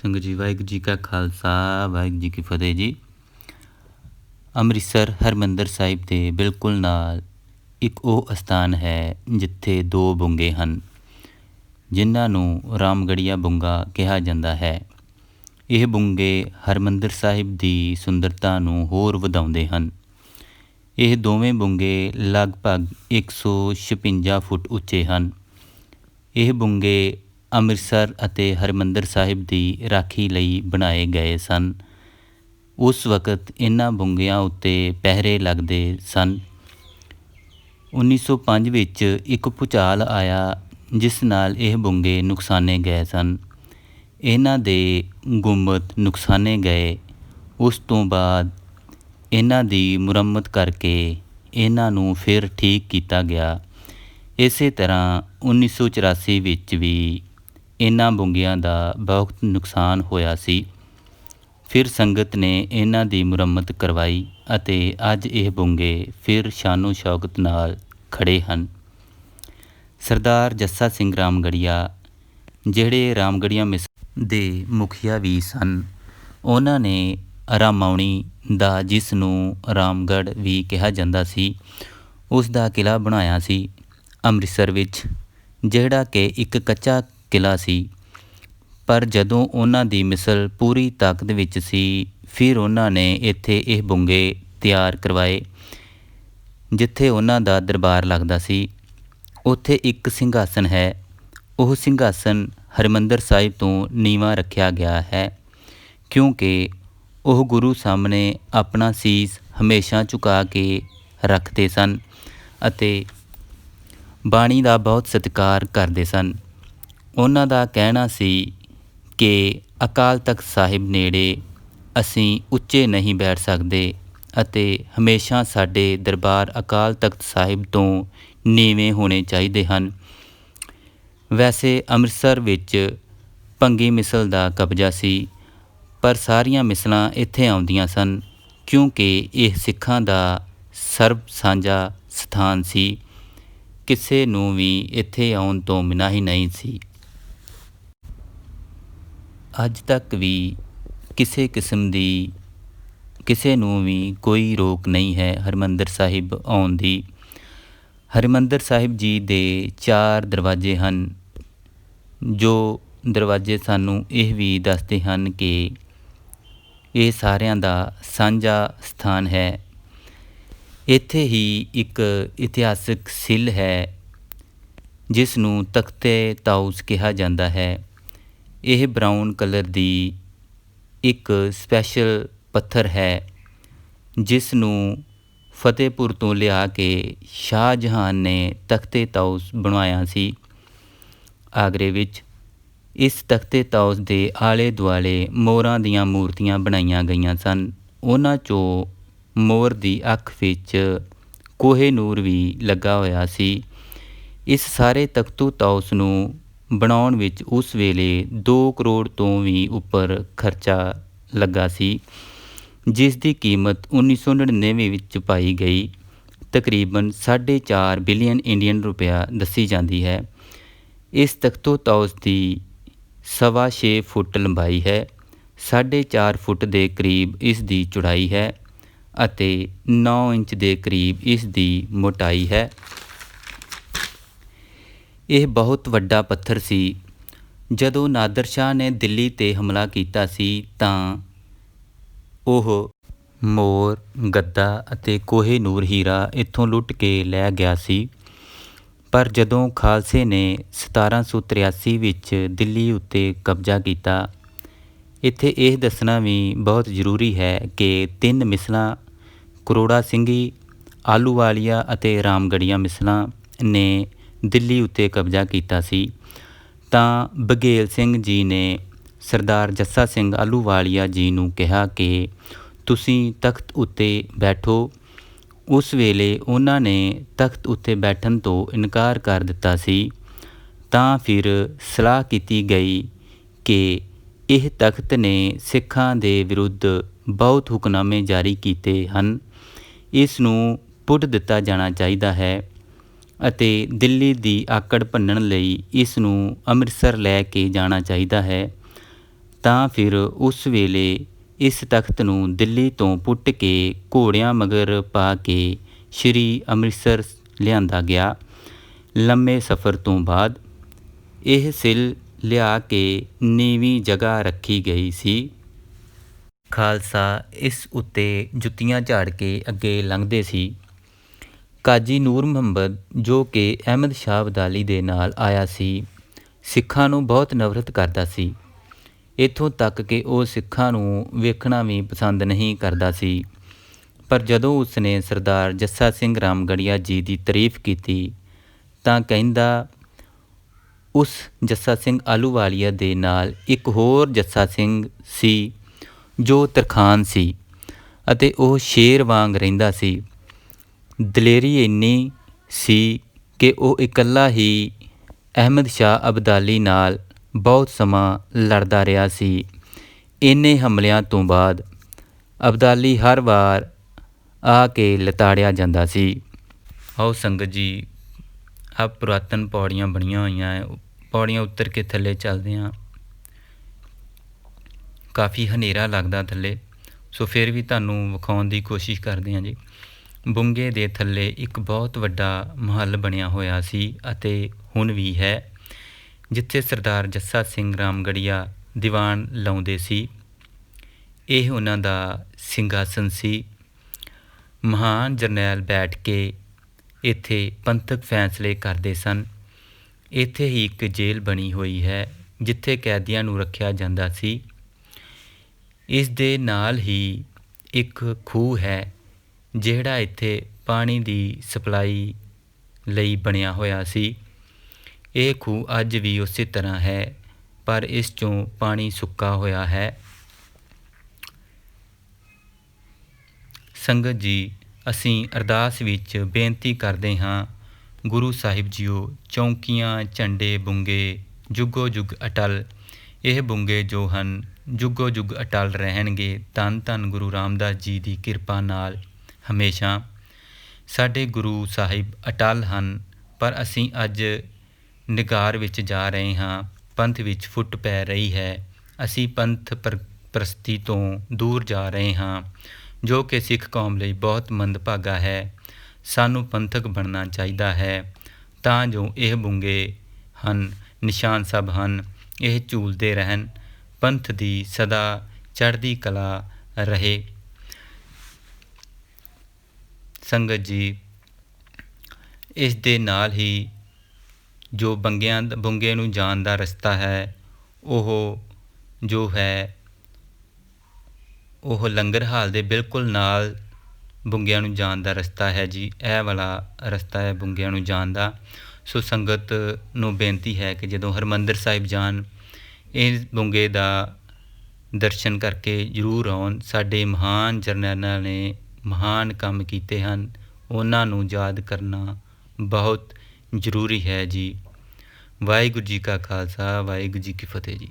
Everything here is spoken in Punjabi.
ਸੰਗਤ ਜੀ, ਵਾਹਿਗੁਰੂ ਜੀ ਕਾ ਖਾਲਸਾ, ਵਾਹਿਗੁਰੂ ਜੀ ਕੀ ਫਤਿਹ ਜੀ। ਅੰਮ੍ਰਿਤਸਰ ਹਰਿਮੰਦਰ ਸਾਹਿਬ ਦੇ ਬਿਲਕੁਲ ਨਾਲ ਇੱਕ ਉਹ ਅਸਥਾਨ ਹੈ ਜਿੱਥੇ ਦੋ ਬੁੰਗੇ ਹਨ, ਜਿਨ੍ਹਾਂ ਨੂੰ ਰਾਮਗੜੀਆ ਬੁੰਗਾ ਕਿਹਾ ਜਾਂਦਾ ਹੈ। ਇਹ ਬੁੰਗੇ ਹਰਿਮੰਦਰ ਸਾਹਿਬ ਦੀ ਸੁੰਦਰਤਾ ਨੂੰ ਹੋਰ ਵਧਾਉਂਦੇ ਹਨ। ਇਹ ਦੋਵੇਂ ਬੁੰਗੇ ਲਗਭਗ 156 ਫੁੱਟ ਉੱਚੇ ਹਨ। ਇਹ ਬੁੰਗੇ ਅੰਮ੍ਰਿਤਸਰ ਅਤੇ ਹਰਿਮੰਦਰ ਸਾਹਿਬ ਦੀ ਰਾਖੀ ਲਈ ਬਣਾਏ ਗਏ ਸਨ। ਉਸ ਵਕਤ ਇਹਨਾਂ ਬੁੰਗਿਆਂ ਉੱਤੇ ਪਹਿਰੇ ਲੱਗਦੇ ਸਨ। 1905 ਵਿੱਚ ਇੱਕ ਭੂਚਾਲ ਆਇਆ ਜਿਸ ਨਾਲ ਇਹ ਬੁੰਗੇ ਨੁਕਸਾਨੇ ਗਏ ਸਨ। ਇਹਨਾਂ ਦੇ ਗੁੰਬਦ ਨੁਕਸਾਨੇ ਗਏ। ਉਸ ਤੋਂ ਬਾਅਦ ਇਹਨਾਂ ਦੀ ਮੁਰੰਮਤ ਕਰਕੇ ਇਹਨਾਂ ਨੂੰ ਫਿਰ ਠੀਕ ਕੀਤਾ ਗਿਆ। ਇਸੇ ਤਰ੍ਹਾਂ 1984 ਵਿੱਚ ਵੀ ਇਹਨਾਂ ਬੁੰਗਿਆਂ ਦਾ ਬਹੁਤ ਨੁਕਸਾਨ ਹੋਇਆ ਸੀ। ਫਿਰ ਸੰਗਤ ਨੇ ਇਹਨਾਂ ਦੀ ਮੁਰੰਮਤ ਕਰਵਾਈ ਅਤੇ ਅੱਜ ਇਹ ਬੁੰਗੇ ਫਿਰ ਸ਼ਾਨੋ ਸ਼ੌਕਤ ਨਾਲ ਖੜ੍ਹੇ ਹਨ। ਸਰਦਾਰ ਜੱਸਾ ਸਿੰਘ ਰਾਮਗੜੀਆ, ਜਿਹੜੇ ਰਾਮਗੜੀਆ ਮਿਸਲ ਦੇ ਮੁਖੀਆ ਵੀ ਸਨ, ਉਹਨਾਂ ਨੇ ਰਾਮਾਉਣੀ ਦਾ, ਜਿਸ ਨੂੰ ਰਾਮਗੜ੍ਹ ਵੀ ਕਿਹਾ ਜਾਂਦਾ ਸੀ, ਉਸ ਦਾ ਕਿਲ੍ਹਾ ਬਣਾਇਆ ਸੀ ਅੰਮ੍ਰਿਤਸਰ ਵਿੱਚ, ਜਿਹੜਾ ਕਿ ਇੱਕ ਕੱਚਾ ਕਿਲ੍ਹਾ ਸੀ। ਪਰ ਜਦੋਂ ਉਹਨਾਂ ਦੀ ਮਿਸਲ ਪੂਰੀ ਤਾਕਤ ਵਿੱਚ ਸੀ, ਫਿਰ ਉਹਨਾਂ ਨੇ ਇੱਥੇ ਇਹ ਬੁੰਗੇ ਤਿਆਰ ਕਰਵਾਏ। ਜਿੱਥੇ ਉਹਨਾਂ ਦਾ ਦਰਬਾਰ ਲੱਗਦਾ ਸੀ, ਉੱਥੇ ਇੱਕ ਸਿੰਘਾਸਨ ਹੈ। ਉਹ ਸਿੰਘਾਸਨ ਹਰਿਮੰਦਰ ਸਾਹਿਬ ਤੋਂ ਨੀਵਾਂ ਰੱਖਿਆ ਗਿਆ ਹੈ, ਕਿਉਂਕਿ ਉਹ ਗੁਰੂ ਸਾਹਮਣੇ ਆਪਣਾ ਸੀਸ ਹਮੇਸ਼ਾ ਝੁਕਾ ਕੇ ਰੱਖਦੇ ਸਨ ਅਤੇ ਬਾਣੀ ਦਾ ਬਹੁਤ ਸਤਿਕਾਰ ਕਰਦੇ ਸਨ। ਉਹਨਾਂ ਦਾ ਕਹਿਣਾ ਸੀ ਕਿ ਅਕਾਲ ਤਖ਼ਤ ਸਾਹਿਬ ਨੇੜੇ ਅਸੀਂ ਉੱਚੇ ਨਹੀਂ ਬੈਠ ਸਕਦੇ ਅਤੇ ਹਮੇਸ਼ਾ ਸਾਡੇ ਦਰਬਾਰ ਅਕਾਲ ਤਖ਼ਤ ਸਾਹਿਬ ਤੋਂ ਨੀਵੇਂ ਹੋਣੇ ਚਾਹੀਦੇ ਹਨ। ਵੈਸੇ ਅੰਮ੍ਰਿਤਸਰ ਵਿੱਚ ਭੰਗੀ ਮਿਸਲ ਦਾ ਕਬਜ਼ਾ ਸੀ, ਪਰ ਸਾਰੀਆਂ ਮਿਸਲਾਂ ਇੱਥੇ ਆਉਂਦੀਆਂ ਸਨ, ਕਿਉਂਕਿ ਇਹ ਸਿੱਖਾਂ ਦਾ ਸਰਬ ਸਾਂਝਾ ਸਥਾਨ ਸੀ। ਕਿਸੇ ਨੂੰ ਵੀ ਇੱਥੇ ਆਉਣ ਤੋਂ ਮਨਾਹੀ ਨਹੀਂ ਸੀ। ਅੱਜ ਤੱਕ ਵੀ ਕਿਸੇ ਕਿਸਮ ਦੀ ਕਿਸੇ ਨੂੰ ਵੀ ਕੋਈ ਰੋਕ ਨਹੀਂ ਹੈ ਹਰਿਮੰਦਰ ਸਾਹਿਬ ਆਉਣ ਦੀ। ਹਰਿਮੰਦਰ ਸਾਹਿਬ ਜੀ ਦੇ 4 ਦਰਵਾਜ਼ੇ ਹਨ, ਜੋ ਦਰਵਾਜ਼ੇ ਸਾਨੂੰ ਇਹ ਵੀ ਦੱਸਦੇ ਹਨ ਕਿ ਇਹ ਸਾਰਿਆਂ ਦਾ ਸਾਂਝਾ ਸਥਾਨ ਹੈ। ਇੱਥੇ ਹੀ ਇੱਕ ਇਤਿਹਾਸਕ ਸਿੱਲ ਹੈ ਜਿਸ ਨੂੰ ਤਖਤੇ ਤਾਊਸ ਕਿਹਾ ਜਾਂਦਾ ਹੈ। ਇਹ ਬਰਾਊਨ ਕਲਰ ਦੀ ਇੱਕ ਸਪੈਸ਼ਲ ਪੱਥਰ ਹੈ, ਜਿਸ ਨੂੰ ਫਤਿਹਪੁਰ ਤੋਂ ਲਿਆ ਕੇ ਸ਼ਾਹਜਹਾਨ ਨੇ ਤਖਤੇ ਤਾਊਸ ਬਣਵਾਇਆ ਸੀ ਆਗਰੇ ਵਿੱਚ। ਇਸ ਤਖਤੇ ਤਾਊਸ ਦੇ ਆਲੇ ਦੁਆਲੇ ਮੋਰਾਂ ਦੀਆਂ ਮੂਰਤੀਆਂ ਬਣਾਈਆਂ ਗਈਆਂ ਸਨ। ਉਹਨਾਂ 'ਚੋਂ ਮੋਰ ਦੀ ਅੱਖ ਵਿੱਚ ਕੋਹੇ ਨੂਰ ਵੀ ਲੱਗਾ ਹੋਇਆ ਸੀ। ਇਸ ਸਾਰੇ ਤਖਤੂ ਤਾਊਸ ਨੂੰ ਬਣਾਉਣ ਵਿੱਚ ਉਸ ਵੇਲੇ 2 ਕਰੋੜ ਤੋਂ ਵੀ ਉੱਪਰ ਖਰਚਾ ਲੱਗਾ ਸੀ, ਜਿਸ ਦੀ ਕੀਮਤ 1999 ਵਿੱਚ ਪਾਈ ਗਈ ਤਕਰੀਬਨ 4.5 ਬਿਲੀਅਨ ਇੰਡੀਅਨ ਰੁਪਇਆ ਦੱਸੀ ਜਾਂਦੀ ਹੈ। ਇਸ ਤਖਤੂ ਤਾਊਸ ਦੀ 6.25 ਫੁੱਟ ਲੰਬਾਈ ਹੈ, 4.5 ਫੁੱਟ ਦੇ ਕਰੀਬ ਇਸ ਦੀ ਚੌੜਾਈ ਹੈ ਅਤੇ 9 ਇੰਚ ਦੇ ਕਰੀਬ ਇਸ ਦੀ ਮੋਟਾਈ ਹੈ। ਇਹ ਬਹੁਤ ਵੱਡਾ ਪੱਥਰ ਸੀ। ਜਦੋਂ ਨਾਦਰ ਸ਼ਾਹ ਨੇ ਦਿੱਲੀ 'ਤੇ ਹਮਲਾ ਕੀਤਾ ਸੀ ਤਾਂ ਉਹ ਮੋਰ, ਗੱਦਾ ਅਤੇ ਕੋਹੇ ਨੂਰ ਹੀਰਾ ਇੱਥੋਂ ਲੁੱਟ ਕੇ ਲੈ ਗਿਆ ਸੀ। ਪਰ ਜਦੋਂ ਖਾਲਸੇ ਨੇ 1783 ਵਿੱਚ ਦਿੱਲੀ ਉੱਤੇ ਕਬਜ਼ਾ ਕੀਤਾ, ਇੱਥੇ ਇਹ ਦੱਸਣਾ ਵੀ ਬਹੁਤ ਜ਼ਰੂਰੀ ਹੈ ਕਿ 3 ਮਿਸਲਾਂ ਕਰੋੜਾ ਸਿੰਘੀ, ਆਹਲੂਵਾਲੀਆ ਅਤੇ ਰਾਮਗੜੀਆ ਮਿਸਲਾਂ ਨੇ ਦਿੱਲੀ ਉੱਤੇ ਕਬਜ਼ਾ ਕੀਤਾ ਸੀ, ਤਾਂ ਬਘੇਲ ਸਿੰਘ ਜੀ ਨੇ ਸਰਦਾਰ ਜੱਸਾ ਸਿੰਘ ਆਹਲੂਵਾਲੀਆ ਜੀ ਨੂੰ ਕਿਹਾ ਕਿ ਤੁਸੀਂ ਤਖਤ ਉੱਤੇ ਬੈਠੋ। ਉਸ ਵੇਲੇ ਉਹਨਾਂ ਨੇ ਤਖਤ ਉੱਤੇ ਬੈਠਣ ਤੋਂ ਇਨਕਾਰ ਕਰ ਦਿੱਤਾ ਸੀ। ਤਾਂ ਫਿਰ ਸਲਾਹ ਕੀਤੀ ਗਈ ਕਿ ਇਹ ਤਖਤ ਨੇ ਸਿੱਖਾਂ ਦੇ ਵਿਰੁੱਧ ਬਹੁਤ ਹੁਕਮਨਾਮੇ ਜਾਰੀ ਕੀਤੇ ਹਨ, ਇਸ ਨੂੰ ਪੁੱਟ ਦਿੱਤਾ ਜਾਣਾ ਚਾਹੀਦਾ ਹੈ ਅਤੇ ਦਿੱਲੀ ਦੀ ਆਕੜ ਭੰਨਣ ਲਈ ਇਸ ਨੂੰ ਅੰਮ੍ਰਿਤਸਰ ਲੈ ਕੇ ਜਾਣਾ ਚਾਹੀਦਾ ਹੈ। ਤਾਂ ਫਿਰ ਉਸ ਵੇਲੇ ਇਸ ਤਖ਼ਤ ਨੂੰ ਦਿੱਲੀ ਤੋਂ ਪੁੱਟ ਕੇ ਘੋੜਿਆਂ ਮਗਰ ਪਾ ਕੇ ਸ਼੍ਰੀ ਅੰਮ੍ਰਿਤਸਰ ਲਿਆਂਦਾ ਗਿਆ। ਲੰਮੇ ਸਫ਼ਰ ਤੋਂ ਬਾਅਦ ਇਹ ਸਿਲ ਲਿਆ ਕੇ ਨੀਵੀਂ ਜਗ੍ਹਾ ਰੱਖੀ ਗਈ ਸੀ। ਖਾਲਸਾ ਇਸ ਉੱਤੇ ਜੁੱਤੀਆਂ ਝਾੜ ਕੇ ਅੱਗੇ ਲੰਘਦੇ ਸੀ। ਕਾਜ਼ੀ ਨੂਰ ਮੁਹੰਮਦ, ਜੋ ਕਿ ਅਹਿਮਦ ਸ਼ਾਹ ਅਬਦਾਲੀ ਦੇ ਨਾਲ ਆਇਆ ਸੀ, ਸਿੱਖਾਂ ਨੂੰ ਬਹੁਤ ਨਫ਼ਰਤ ਕਰਦਾ ਸੀ। ਇੱਥੋਂ ਤੱਕ ਕਿ ਉਹ ਸਿੱਖਾਂ ਨੂੰ ਵੇਖਣਾ ਵੀ ਪਸੰਦ ਨਹੀਂ ਕਰਦਾ ਸੀ। ਪਰ ਜਦੋਂ ਉਸਨੇ ਸਰਦਾਰ ਜੱਸਾ ਸਿੰਘ ਰਾਮਗੜ੍ਹੀਆ ਜੀ ਦੀ ਤਾਰੀਫ ਕੀਤੀ ਤਾਂ ਕਹਿੰਦਾ, ਉਸ ਜੱਸਾ ਸਿੰਘ ਆਹਲੂਵਾਲੀਆ ਦੇ ਨਾਲ ਇੱਕ ਹੋਰ ਜੱਸਾ ਸਿੰਘ ਸੀ ਜੋ ਤਰਖਾਣ ਸੀ ਅਤੇ ਉਹ ਸ਼ੇਰ ਵਾਂਗ ਰਹਿੰਦਾ ਸੀ। ਦਲੇਰੀ ਇੰਨੀ ਸੀ ਕਿ ਉਹ ਇਕੱਲਾ ਹੀ ਅਹਿਮਦ ਸ਼ਾਹ ਅਬਦਾਲੀ ਨਾਲ ਬਹੁਤ ਸਮਾਂ ਲੜਦਾ ਰਿਹਾ ਸੀ। ਇੰਨੇ ਹਮਲਿਆਂ ਤੋਂ ਬਾਅਦ ਅਬਦਾਲੀ ਹਰ ਵਾਰ ਆ ਕੇ ਲਤਾੜਿਆ ਜਾਂਦਾ ਸੀ। ਆਓ ਸੰਗਤ ਜੀ, ਆਹ ਪੁਰਾਤਨ ਪੌੜੀਆਂ ਬਣੀਆਂ ਹੋਈਆਂ ਹੈ, ਪੌੜੀਆਂ ਉੱਤਰ ਕੇ ਥੱਲੇ ਚੱਲਦੇ ਹਾਂ। ਕਾਫੀ ਹਨੇਰਾ ਲੱਗਦਾ ਥੱਲੇ, ਸੋ ਫਿਰ ਵੀ ਤੁਹਾਨੂੰ ਵਿਖਾਉਣ ਦੀ ਕੋਸ਼ਿਸ਼ ਕਰਦੇ ਹਾਂ ਜੀ। ਬੁੰਗੇ ਦੇ ਥੱਲੇ ਇੱਕ ਬਹੁਤ ਵੱਡਾ ਮਹੱਲ ਬਣਿਆ ਹੋਇਆ ਸੀ ਅਤੇ ਹੁਣ ਵੀ ਹੈ, ਜਿੱਥੇ ਸਰਦਾਰ ਜੱਸਾ ਸਿੰਘ ਰਾਮਗੜ੍ਹੀਆ ਦੀਵਾਨ ਲਾਉਂਦੇ ਸੀ। ਇਹ ਉਹਨਾਂ ਦਾ ਸਿੰਘਾਸਨ ਸੀ। ਮਹਾਨ ਜਰਨੈਲ ਬੈਠ ਕੇ ਇੱਥੇ ਪੰਥਕ ਫੈਸਲੇ ਕਰਦੇ ਸਨ। ਇੱਥੇ ਹੀ ਇੱਕ ਜੇਲ੍ਹ ਬਣੀ ਹੋਈ ਹੈ ਜਿੱਥੇ ਕੈਦੀਆਂ ਨੂੰ ਰੱਖਿਆ ਜਾਂਦਾ ਸੀ। ਇਸ ਦੇ ਨਾਲ ਹੀ ਇੱਕ ਖੂਹ ਹੈ ਜਿਹੜਾ ਇੱਥੇ ਪਾਣੀ ਦੀ ਸਪਲਾਈ ਲਈ ਬਣਿਆ ਹੋਇਆ ਸੀ। ਇਹ ਖੂਹ ਅੱਜ ਵੀ ਉਸੇ ਤਰ੍ਹਾਂ ਹੈ, ਪਰ ਇਸ 'ਚੋਂ ਪਾਣੀ ਸੁੱਕਾ ਹੋਇਆ ਹੈ। ਸੰਗਤ ਜੀ, ਅਸੀਂ ਅਰਦਾਸ ਵਿੱਚ ਬੇਨਤੀ ਕਰਦੇ ਹਾਂ, ਗੁਰੂ ਸਾਹਿਬ ਜੀਓ, ਚੌਂਕੀਆਂ, ਝੰਡੇ, ਬੁੰਗੇ ਜੁਗੋ ਜੁਗ ਅਟਲ। ਇਹ ਬੁੰਗੇ ਜੋ ਹਨ ਜੁਗੋ ਜੁਗ ਅਟਲ ਰਹਿਣਗੇ। ਧੰਨ ਧੰਨ ਗੁਰੂ ਰਾਮਦਾਸ ਜੀ ਦੀ ਕਿਰਪਾ ਨਾਲ ਹਮੇਸ਼ਾ। ਸਾਡੇ ਗੁਰੂ ਸਾਹਿਬ ਅਟਲ ਹਨ, ਪਰ ਅਸੀਂ ਅੱਜ ਨਿਗਾਰ ਵਿੱਚ ਜਾ ਰਹੇ ਹਾਂ, ਪੰਥ ਵਿੱਚ ਫੁੱਟ ਪੈ ਰਹੀ ਹੈ। ਅਸੀਂ ਪੰਥ ਪ੍ਰਸਤੀ ਤੋਂ ਦੂਰ ਜਾ ਰਹੇ ਹਾਂ, ਜੋ ਕਿ ਸਿੱਖ ਕੌਮ ਲਈ ਬਹੁਤ ਮੰਦਭਾਗਾ ਹੈ। ਸਾਨੂੰ ਪੰਥਕ ਬਣਨਾ ਚਾਹੀਦਾ ਹੈ ਤਾਂ ਜੋ ਇਹ ਬੁੰਗੇ ਹਨ, ਨਿਸ਼ਾਨ ਸਾਹਿਬ ਹਨ, ਇਹ ਝੂਲਦੇ ਰਹਿਣ, ਪੰਥ ਦੀ ਸਦਾ ਚੜ੍ਹਦੀ ਕਲਾ ਰਹੇ। ਸੰਗਤ ਜੀ, ਇਸ ਦੇ ਨਾਲ ਹੀ ਜੋ ਬੁੰਗੇ ਨੂੰ ਜਾਣ ਦਾ ਰਸਤਾ ਹੈ, ਉਹ ਜੋ ਹੈ ਉਹ ਲੰਗਰ ਹਾਲ ਦੇ ਬਿਲਕੁਲ ਨਾਲ ਬੁੰਗਿਆਂ ਨੂੰ ਜਾਣ ਦਾ ਰਸਤਾ ਹੈ ਜੀ। ਇਹ ਵਾਲਾ ਰਸਤਾ ਹੈ ਬੁੰਗਿਆਂ ਨੂੰ ਜਾਣ ਦਾ। ਸੋ ਸੰਗਤ ਨੂੰ ਬੇਨਤੀ ਹੈ ਕਿ ਜਦੋਂ ਹਰਿਮੰਦਰ ਸਾਹਿਬ ਜਾਣ, ਇਹ ਬੁੰਗੇ ਦਾ ਦਰਸ਼ਨ ਕਰਕੇ ਜ਼ਰੂਰ ਆਉਣ। ਸਾਡੇ ਮਹਾਨ ਜਰਨੈਲਾਂ ਨੇ ਮਹਾਨ ਕੰਮ ਕੀਤੇ ਹਨ, ਉਹਨਾਂ ਨੂੰ ਯਾਦ ਕਰਨਾ ਬਹੁਤ ਜ਼ਰੂਰੀ ਹੈ ਜੀ। ਵਾਹਿਗੁਰੂ ਜੀ ਕਾ ਖਾਲਸਾ, ਵਾਹਿਗੁਰੂ ਜੀ ਕੀ ਫਤਿਹ ਜੀ।